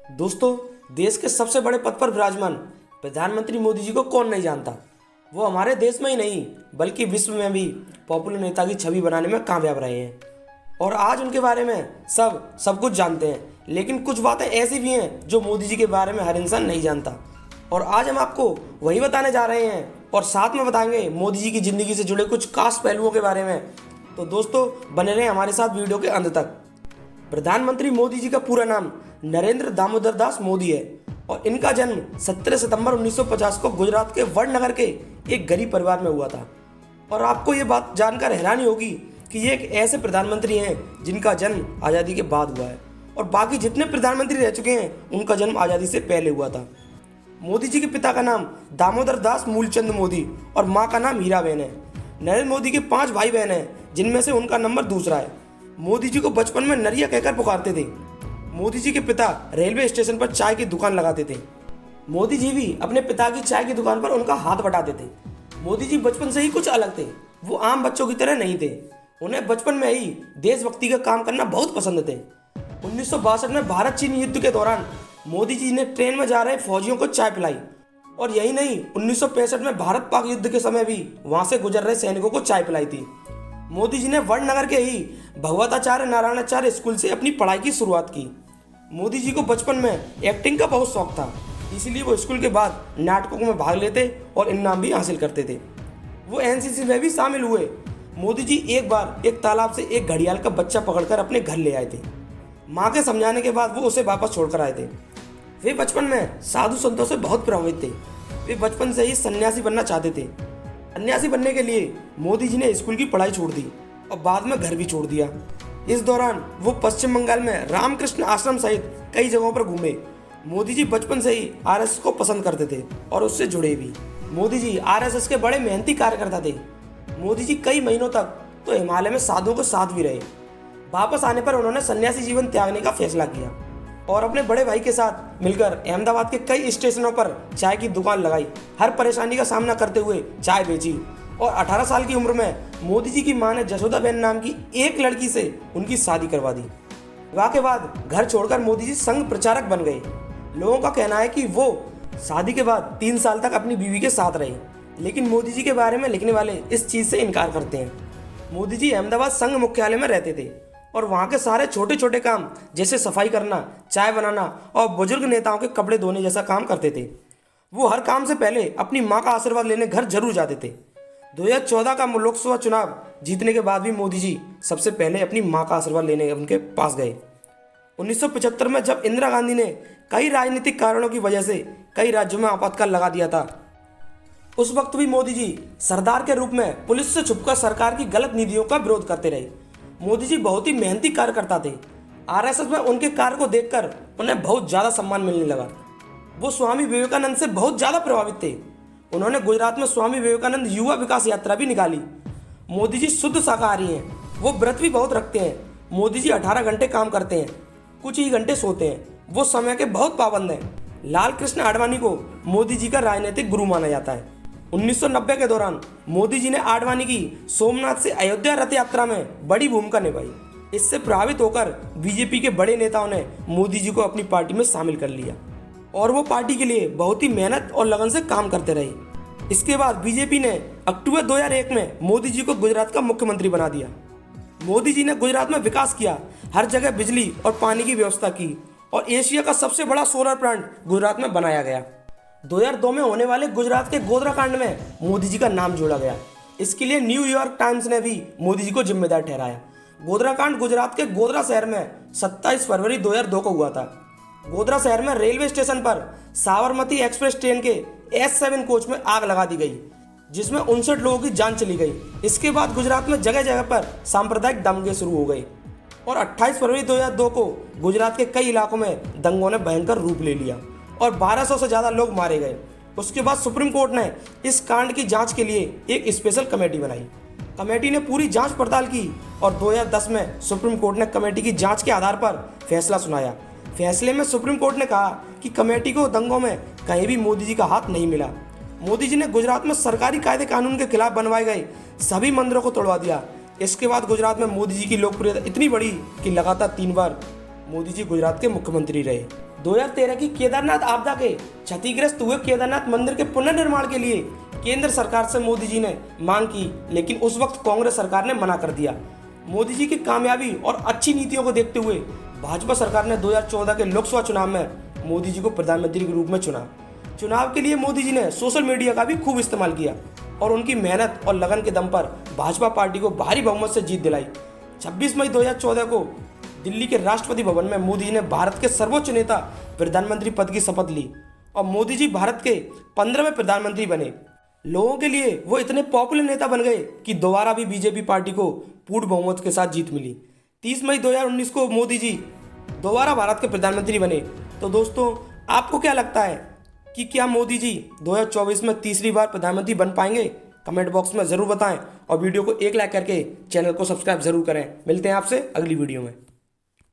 दोस्तों, देश के सबसे बड़े पद पर विराजमान प्रधानमंत्री मोदी जी को कौन नहीं जानता। वो हमारे देश में ही नहीं बल्कि विश्व में भी पॉपुलर नेता की छवि बनाने में कामयाब रहे हैं। और आज उनके बारे में सब कुछ जानते हैं, लेकिन कुछ बातें ऐसी भी हैं जो मोदी जी के बारे में हर इंसान नहीं जानता। और आज हम आपको वही बताने जा रहे हैं और साथ में बताएंगे मोदी जी की ज़िंदगी से जुड़े कुछ खास पहलुओं के बारे में। तो दोस्तों, बने रहें हमारे साथ वीडियो के अंत तक। प्रधानमंत्री मोदी जी का पूरा नाम नरेंद्र दामोदर दास मोदी है और इनका जन्म 17 सितंबर 1950 को गुजरात के वडनगर के एक गरीब परिवार में हुआ था। और आपको ये बात जानकर हैरानी होगी कि ये एक ऐसे प्रधानमंत्री हैं जिनका जन्म आज़ादी के बाद हुआ है और बाकी जितने प्रधानमंत्री रह चुके हैं उनका जन्म आज़ादी से पहले हुआ था। मोदी जी के पिता का नाम दामोदर दास मूलचंद मोदी और माँ का नाम हीराबेन है। नरेंद्र मोदी के 5 भाई बहन हैं, जिनमें से उनका नंबर दूसरा है। मोदी जी को बचपन में नरिया कहकर पुकारते थे। मोदी जी के पिता रेलवे स्टेशन पर चाय की दुकान लगाते थे। मोदी जी भी अपने पिता की चाय की दुकान पर उनका हाथ बटाते थे। मोदी जी बचपन से ही कुछ अलग थे। वो आम बच्चों की तरह नहीं थे। उन्हें बचपन में ही देशभक्ति का काम करना बहुत पसंद थे। 1962 में भारत चीन युद्ध के दौरान मोदी जी ने ट्रेन में जा रहे फौजियों को चाय पिलाई। और यही नहीं, 1965 में भारत पाक युद्ध के समय भी वहां से गुजर रहे सैनिकों को चाय पिलाई थी। मोदी जी ने वडनगर के ही भगवताचार्य नारायणाचार्य स्कूल से अपनी पढ़ाई की शुरुआत की। मोदी जी को बचपन में एक्टिंग का बहुत शौक था, इसीलिए वो स्कूल के बाद नाटकों में भाग लेते और इनाम भी हासिल करते थे। वो एनसीसी में भी शामिल हुए। मोदी जी एक बार एक तालाब से एक घड़ियाल का बच्चा पकड़कर अपने घर ले आए थे। माँ के समझाने के बाद वो उसे वापस छोड़कर आए थे। वे बचपन में साधु संतों से बहुत प्रभावित थे। वे बचपन से ही सन्यासी बनना चाहते थे। सन्यासी बनने के लिए मोदी जी ने स्कूल की पढ़ाई छोड़ दी और बाद में घर भी छोड़ दिया। इस दौरान वो पश्चिम बंगाल में रामकृष्ण आश्रम सहित कई जगहों पर घूमे। मोदी जी बचपन से ही आरएसएस को पसंद करते थे और उससे जुड़े भी। मोदी जी आरएसएस के बड़े मेहनती कार्यकर्ता थे। मोदी जी कई महीनों तक तो हिमालय में साधुओं के साथ भी रहे। वापस आने पर उन्होंने सन्यासी जीवन त्यागने का फैसला किया और अपने बड़े भाई के साथ मिलकर अहमदाबाद के कई स्टेशनों पर चाय की दुकान लगाई। हर परेशानी का सामना करते हुए चाय बेची और 18 साल की उम्र में मोदी जी की मां ने जसोदाबेन नाम की एक लड़की से उनकी शादी करवा दी। विवाह के बाद घर छोड़कर मोदी जी संघ प्रचारक बन गए। लोगों का कहना है कि वो शादी के बाद 3 साल तक अपनी बीवी के साथ रहे, लेकिन मोदी जी के बारे में लिखने वाले इस चीज़ से इनकार करते हैं। मोदी जी अहमदाबाद संघ मुख्यालय में रहते थे और वहाँ के सारे छोटे छोटे काम जैसे सफाई करना, चाय बनाना और बुजुर्ग नेताओं के कपड़े धोने जैसा काम करते थे। वो हर काम से पहले अपनी माँ का आशीर्वाद लेने घर जरूर जाते थे। 2014 का लोकसभा चुनाव जीतने के बाद भी मोदी जी सबसे पहले अपनी माँ का आशीर्वाद लेने उनके पास गए। 1975 में जब इंदिरा गांधी ने कई राजनीतिक कारणों की वजह से कई राज्यों में आपातकाल लगा दिया था, उस वक्त भी मोदी जी सरदार के रूप में पुलिस से छुपकर सरकार की गलत नीतियों का विरोध करते रहे। मोदी जी बहुत ही मेहनती कार्यकर्ता थे। आरएसएस में उनके कार्य को देखकर उन्हें बहुत ज़्यादा सम्मान मिलने लगा। वो स्वामी विवेकानंद से बहुत ज़्यादा प्रभावित थे। उन्होंने गुजरात में स्वामी विवेकानंद युवा विकास यात्रा भी निकाली। मोदी जी शुद्ध शाकाहारी हैं। वो व्रत भी बहुत रखते हैं। मोदी जी 18 घंटे काम करते हैं, कुछ ही घंटे सोते हैं। वो समय के बहुत पाबंद हैं। लाल कृष्ण आडवाणी को मोदी जी का राजनीतिक गुरु माना जाता है। 1990 के दौरान मोदी जी ने आडवाणी की सोमनाथ से अयोध्या रथ यात्रा में बड़ी भूमिका निभाई। इससे प्रभावित होकर बीजेपी के बड़े नेताओं ने मोदी जी को अपनी पार्टी में शामिल कर लिया और वो पार्टी के लिए बहुत ही मेहनत और लगन से काम करते रहे। इसके बाद बीजेपी ने अक्टूबर 2001 में मोदी जी को गुजरात का मुख्यमंत्री बना दिया। मोदी जी ने गुजरात में विकास किया, हर जगह बिजली और पानी की व्यवस्था की और एशिया का सबसे बड़ा सोलर प्लांट गुजरात में बनाया गया। 2002 में होने वाले गुजरात के गोधरा कांड में मोदी जी का नाम जोड़ा गया। इसके लिए न्यूयॉर्क टाइम्स ने भी मोदी जी को जिम्मेदार ठहराया। गोधरा कांड गुजरात के गोधरा शहर में 27 फरवरी 2002 को हुआ था। गोधरा शहर में रेलवे स्टेशन पर साबरमती एक्सप्रेस ट्रेन के S7 कोच में आग लगा दी गई, जिसमें 59 लोगों की जान चली गई। इसके बाद गुजरात में जगह जगह पर सांप्रदायिक दंगे शुरू हो गए और 28 फरवरी 2002 को गुजरात के कई इलाकों में दंगों ने भयंकर रूप ले लिया और 1200 से ज़्यादा लोग मारे गए। उसके बाद सुप्रीम कोर्ट ने इस कांड की जांच के लिए एक स्पेशल कमेटी बनाई। कमेटी ने पूरी जांच पड़ताल की और 2010 में सुप्रीम कोर्ट ने कमेटी की जांच के आधार पर फैसला सुनाया। फैसले में सुप्रीम कोर्ट ने कहा कि कमेटी को दंगों में कहीं भी मोदी जी का हाथ नहीं मिला। मोदी जी ने गुजरात में सरकारी कायदे कानून के खिलाफ बनवाए गए सभी मंदिरों को तोड़वा दिया। इसके बाद गुजरात में मोदी जी की लोकप्रियता इतनी बढ़ी कि लगातार 3 बार मोदी जी गुजरात के मुख्यमंत्री रहे। 2013 की केदारनाथ आपदा के क्षतिग्रस्त हुए केदारनाथ मंदिर के पुनर्निर्माण के लिए केंद्र सरकार से मोदी जी ने मांग की, लेकिन उस वक्त कांग्रेस सरकार ने मना कर दिया। मोदी जी की कामयाबी और अच्छी नीतियों को देखते हुए भाजपा सरकार ने 2014 के लोकसभा चुनाव में मोदी जी को प्रधानमंत्री के रूप में चुना। चुनाव के लिए मोदी जी ने सोशल मीडिया का भी खूब इस्तेमाल किया और उनकी मेहनत और लगन के दम पर भाजपा पार्टी को भारी बहुमत से जीत दिलाई। 26 मई 2014 को दिल्ली के राष्ट्रपति भवन में मोदी जी ने भारत के सर्वोच्च नेता प्रधानमंत्री पद की शपथ ली और मोदी जी भारत के 15वें प्रधानमंत्री बने। लोगों के लिए वो इतने पॉपुलर नेता बन गए कि दोबारा भी बीजेपी पार्टी को पूर्ण बहुमत के साथ जीत मिली। 30 मई 2019 को मोदी जी दोबारा भारत के प्रधानमंत्री बने। तो दोस्तों, आपको क्या लगता है कि क्या मोदी जी 2024 में तीसरी बार प्रधानमंत्री बन पाएंगे? कमेंट बॉक्स में ज़रूर बताएं और वीडियो को एक लाइक करके चैनल को सब्सक्राइब ज़रूर करें। मिलते हैं आपसे अगली वीडियो में।